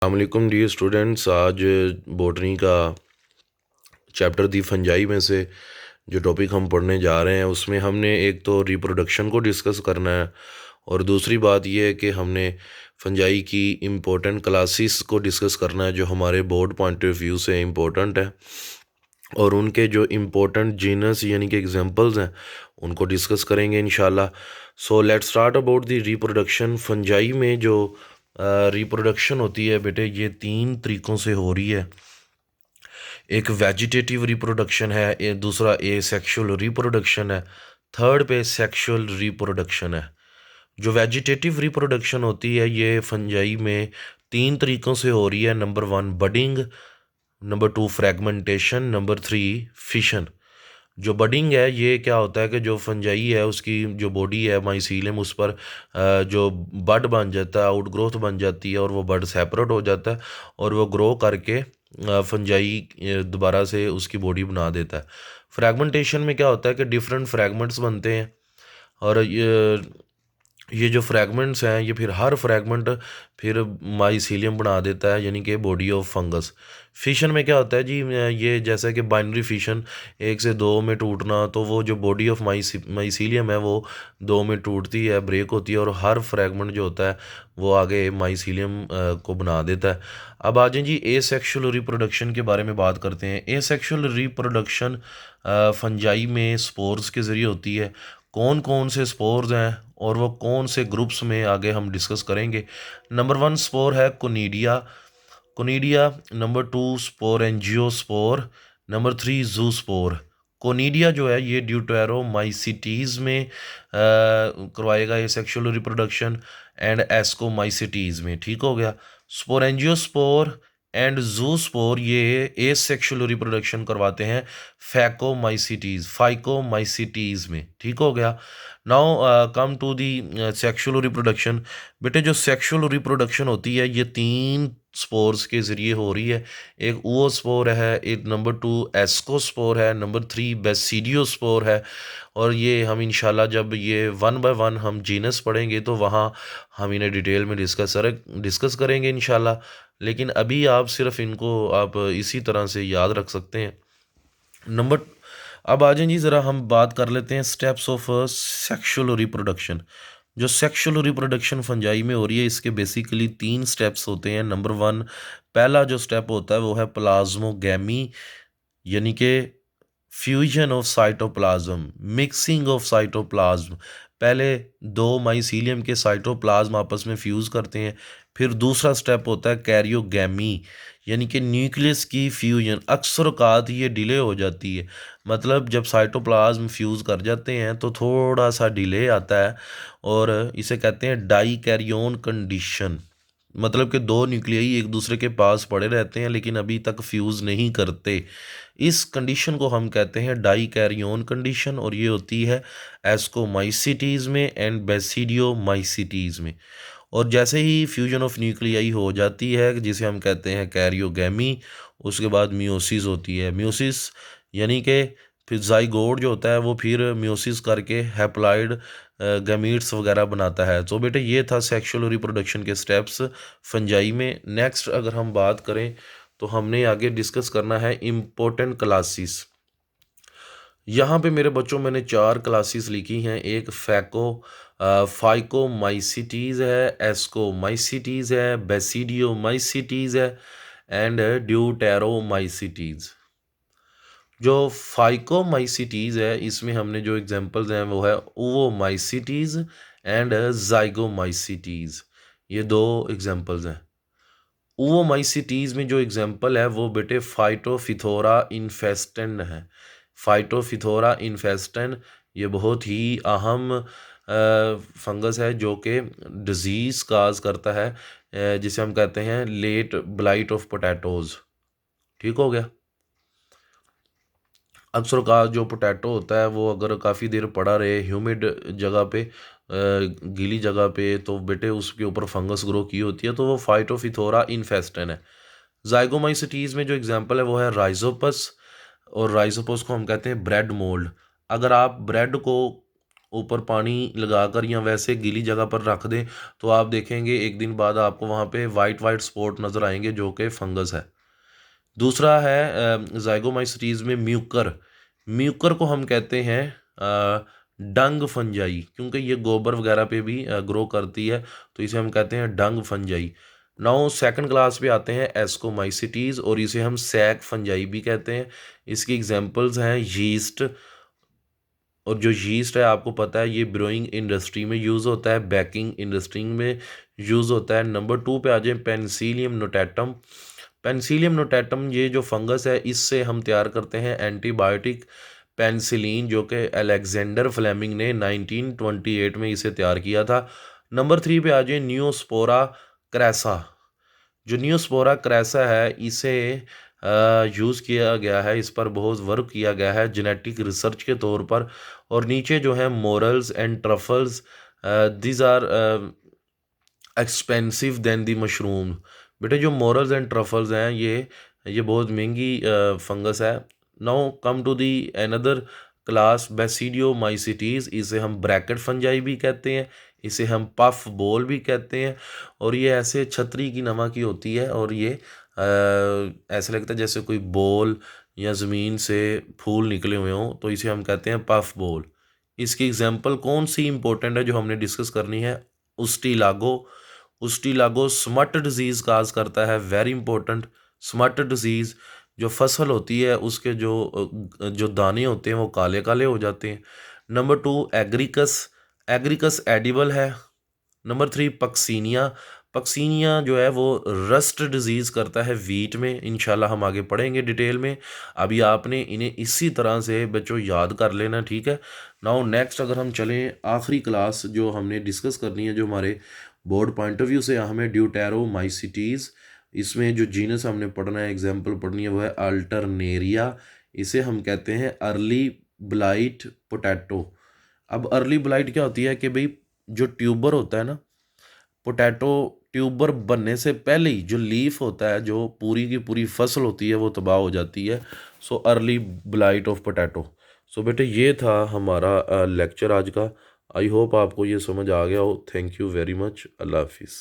अस्सलामुअलैकुम dear students. आज botany का चैप्टर दी फंजाई में से जो टॉपिक हम पढ़ने जा रहे हैं उसमें हमने एक तो रिप्रोडक्शन को डिस्कस करना है और दूसरी बात यह है कि हमने फंजाई की इम्पोर्टेंट क्लासेस को डिस्कस करना है जो हमारे बोर्ड पॉइंट ऑफ व्यू से इम्पोर्टेंट है और उनके जो इम्पोर्टेंट जीनस यानी कि एग्जांपल्स हैं उनको डिस्कस करेंगे इंशाल्लाह। So let's start about the reproduction. Fungi में जो रिप्रोडक्शन होती है बेटे ये 3 तरीक़ों से हो रही है। एक वेजिटेटिव रिप्रोडक्शन है, दूसरा ए सेक्शुअल रिप्रोडक्शन है, थर्ड पे सेक्शुअल रिप्रोडक्शन है। जो वेजिटेटिव रिप्रोडक्शन होती है ये फंजाई में 3 तरीक़ों से हो रही है। Number 1 budding, number 2 fragmentation, number 3 fission. जो बडिंग है ये क्या होता है कि जो फंजाई है उसकी जो बॉडी है माइसीलियम उस पर जो बड बन जाता है, आउटग्रोथ बन जाती है और वो बड सेपरेट हो जाता है और वो ग्रो करके फंजाई दोबारा से उसकी बॉडी बना देता है। फ्रैगमेंटेशन में क्या होता है कि डिफरेंट फ्रैगमेंट्स बनते हैं और ये जो फ्रैगमेंट्स हैं ये फिर हर फ्रैगमेंट फिर माइसीलियम बना देता है यानी कि बॉडी ऑफ फंगस। फिशन में क्या होता है जी, ये जैसा कि बाइनरी फिशन 1 से 2 में टूटना, तो वो जो बॉडी ऑफ माइसीलियम है वो 2 में टूटती है, ब्रेक होती है और हर फ्रैगमेंट जो होता है वो आगे माइसीलियम को बना देता है। अब आ जाए जी ए सेक्शुअल रिप्रोडक्शन के बारे में बात करते हैं। ए सेक्शुअल रिप्रोडक्शन फंजाई में स्पोर्स के ज़रिए होती है। कौन कौन से स्पोर्स हैं और वो कौन से ग्रुप्स में आगे हम डिस्कस करेंगे। नंबर 1 स्पोर है conidia, number 2 spore angiospore, number 3 zoospore. Conidia जो है ये ड्यूटेरोमाइसिटीज़ में करवाएगा ये सेक्सुअल रिप्रोडक्शन एंड एस्कोमाइसिटीज़ में। ठीक हो गया। स्पोरेंजियोस्पोर एंड जूस्पोर ये एसेक्सुअल रिप्रोडक्शन करवाते हैं फाइकोमाइसिटीज़ में। ठीक हो गया। Now come to the sexual reproduction. बेटे जो सेक्सुअल रिप्रोडक्शन होती है ये 3 स्पोर्स के ज़रिए हो रही है। एक ओओस्पोर है, एक नंबर 2 एस्कोस्पोर है, नंबर 3 बेसिडियोस्पोर है। और ये हम इंशाल्लाह जब ये 1 बाय 1 हम जीनस पढ़ेंगे तो वहाँ हम इन्हें डिटेल में डिस्कस करेंगे इंशाल्लाह। लेकिन अभी आप सिर्फ इनको आप इसी तरह से याद रख सकते हैं। नंबर अब आ जाए जी ज़रा हम बात कर लेते हैं स्टेप्स ऑफ सेक्सुअल रिप्रोडक्शन। जो सेक्सुअल रिप्रोडक्शन फंजाई में हो रही है इसके बेसिकली 3 स्टेप्स होते हैं। नंबर 1 पहला जो स्टेप होता है वो है प्लाज्मोगैमी यानी कि fusion of cytoplasm, mixing of cytoplasm. पहले 2 माइसीलियम के साइटोप्लाज्म आपस में फ्यूज़ करते हैं। फिर दूसरा स्टेप होता है कैरियोगैमी यानी कि न्यूक्लियस की फ्यूजन। अक्सर औकात ये डिले हो जाती है, मतलब जब साइटोप्लाज्म फ्यूज़ कर जाते हैं तो थोड़ा सा डिले आता है और इसे कहते हैं डाई कैरियोन कंडीशन। मतलब कि 2 न्यूक्लियाई एक दूसरे के पास पड़े रहते हैं लेकिन अभी तक फ्यूज़ नहीं करते। इस कंडीशन को हम कहते हैं डाई कैरियोन कंडीशन और ये होती है एस्कोमाइसिटीज़ में एंड बेसिडियोमाइसिटीज़ में। और जैसे ही फ्यूजन ऑफ न्यूक्लियाई हो जाती है जिसे हम कहते हैं कैरियोगैमी, उसके बाद मियोसिस होती है। मियोसिस यानी कि फिर जाइगोट जो होता है वो फिर मियोसिस करके हैप्लॉइड गैमीट्स वगैरह बनाता है। तो बेटे ये था सेक्सुअल रिप्रोडक्शन के स्टेप्स फंजाई में। नेक्स्ट अगर हम बात करें तो हमने आगे डिस्कस करना है इम्पोर्टेंट क्लासेस। यहाँ पे मेरे बच्चों मैंने 4 क्लासेस लिखी हैं। एक फाइकोमाइसिटीज़ है, एस्कोमाइसिटीज़ है, बेसिडियोमाइसिटीज़ है एंड ड्यूटेरोमाइसिटीज़। जो फाइकोमाइसिटीज़ है इसमें हमने जो एग्जांपल्स हैं वो है ओवोमाइसिटीज़ एंड जाइगोमाइसिटीज़। ये 2 एग्जांपल्स हैं। ओवोमाइसिटीज़ में जो एग्जांपल है वो बेटे फाइटोफिथोरा इन्फेस्टेंट है। फाइटोफिथोरा इन्फेस्टेंट ये बहुत ही अहम फंगस है जो कि डिजीज़ काज करता है, जिसे हम कहते हैं लेट ब्लाइट ऑफ पोटैटोज़। ठीक हो गया। अक्सर का जो पोटैटो होता है वो अगर काफ़ी देर पड़ा रहे ह्यूमिड जगह पे, गीली जगह पे, तो बेटे उसके ऊपर फंगस ग्रो की होती है तो वो फाइटोफिथोरा इन्फेस्टेंट है। जाइगोमाइसिटीज़ में जो एग्जांपल है वो है राइजोपस और राइजोपस को हम कहते हैं ब्रेड मोल्ड। अगर आप ब्रेड को ऊपर पानी लगाकर या वैसे गीली जगह पर रख दें तो आप देखेंगे एक दिन बाद आपको वहाँ पे वाइट वाइट स्पॉट नज़र आएंगे जो कि फंगस है। दूसरा है ज़ाइगोमाइसीटीज़ में म्यूकर। म्यूकर को हम कहते हैं डंग फंजाई, क्योंकि ये गोबर वगैरह पे भी ग्रो करती है, तो इसे हम कहते हैं डंग फंजाई। नाउ सेकंड क्लास पे आते हैं एस्कोमाइसिटीज़, और इसे हम सैक फंजाई भी कहते हैं। इसकी एग्जांपल्स हैं यीस्ट, और जो यीस्ट है आपको पता है ये ब्रोइंग इंडस्ट्री में यूज़ होता है, बेकिंग इंडस्ट्री में यूज़ होता है। नंबर 2 पे आ जाए पेनिसिलियम नोटेटम। पेनिसिलियम नोटेटम ये जो फंगस है इससे हम तैयार करते हैं एंटीबायोटिक पेनिसिलिन, जो कि अलेक्जेंडर फ्लेमिंग ने 1928 में इसे तैयार किया था। नंबर 3 पे आ जाए नियोस्पोरा क्रैसा। जो नियोस्पोरा क्रैसा है इसे यूज़ किया गया है, इस पर बहुत वर्क किया गया है जेनेटिक रिसर्च के तौर पर। और नीचे जो है morels and truffles, these are expensive than the mushroom. बेटे जो मोरल्स एंड ट्रफल्स हैं ये बहुत महंगी फंगस है। Now come to the another class basidiomycetes, इसे हम ब्रैकेट फंजाई भी कहते हैं, इसे हम पफ बॉल भी कहते हैं। और ये ऐसे छतरी की नमा की होती है, और ये ऐसे लगता है जैसे कोई बॉल या ज़मीन से फूल निकले हुए हों, तो इसे हम कहते हैं पफ बॉल। इसकी एग्जांपल कौन सी इंपॉर्टेंट है जो हमने डिस्कस करनी है? उस्टिलागो। उस्टिलागो स्मट डिजीज़ काज करता है, वेरी इंपॉर्टेंट। स्मट डिजीज़ जो फसल होती है उसके जो दाने होते हैं वो काले काले हो जाते हैं। Number 2 Agaricus. एग्रिकस एडिबल है। Number 3 Puccinia. पक्सीनिया जो है वो रस्ट डिजीज़ करता है वीट में, इंशाल्लाह हम आगे पढ़ेंगे डिटेल में। अभी आपने इन्हें इसी तरह से बच्चों याद कर लेना, ठीक है। नाउ नेक्स्ट अगर हम चलें, आखिरी क्लास जो हमने डिस्कस करनी है जो हमारे बोर्ड पॉइंट ऑफ व्यू से हमें ड्यूटेरोमाइसिटीज़, इसमें जो जीनस हमने पढ़ना है, एग्जाम्पल पढ़नी है, वो है अल्टरनेरिया। इसे हम कहते हैं अर्ली ब्लाइट पोटैटो। अब अर्ली ब्लाइट क्या होती है कि भाई जो ट्यूबर होता है ना, पोटैटो ट्यूबर बनने से पहले ही जो लीफ होता है, जो पूरी की पूरी फसल होती है, वो तबाह हो जाती है। So early blight of potato. So बेटे ये था हमारा लेक्चर आज का। आई होप आपको ये समझ आ गया हो। Thank you very much. अल्लाह हाफिज़।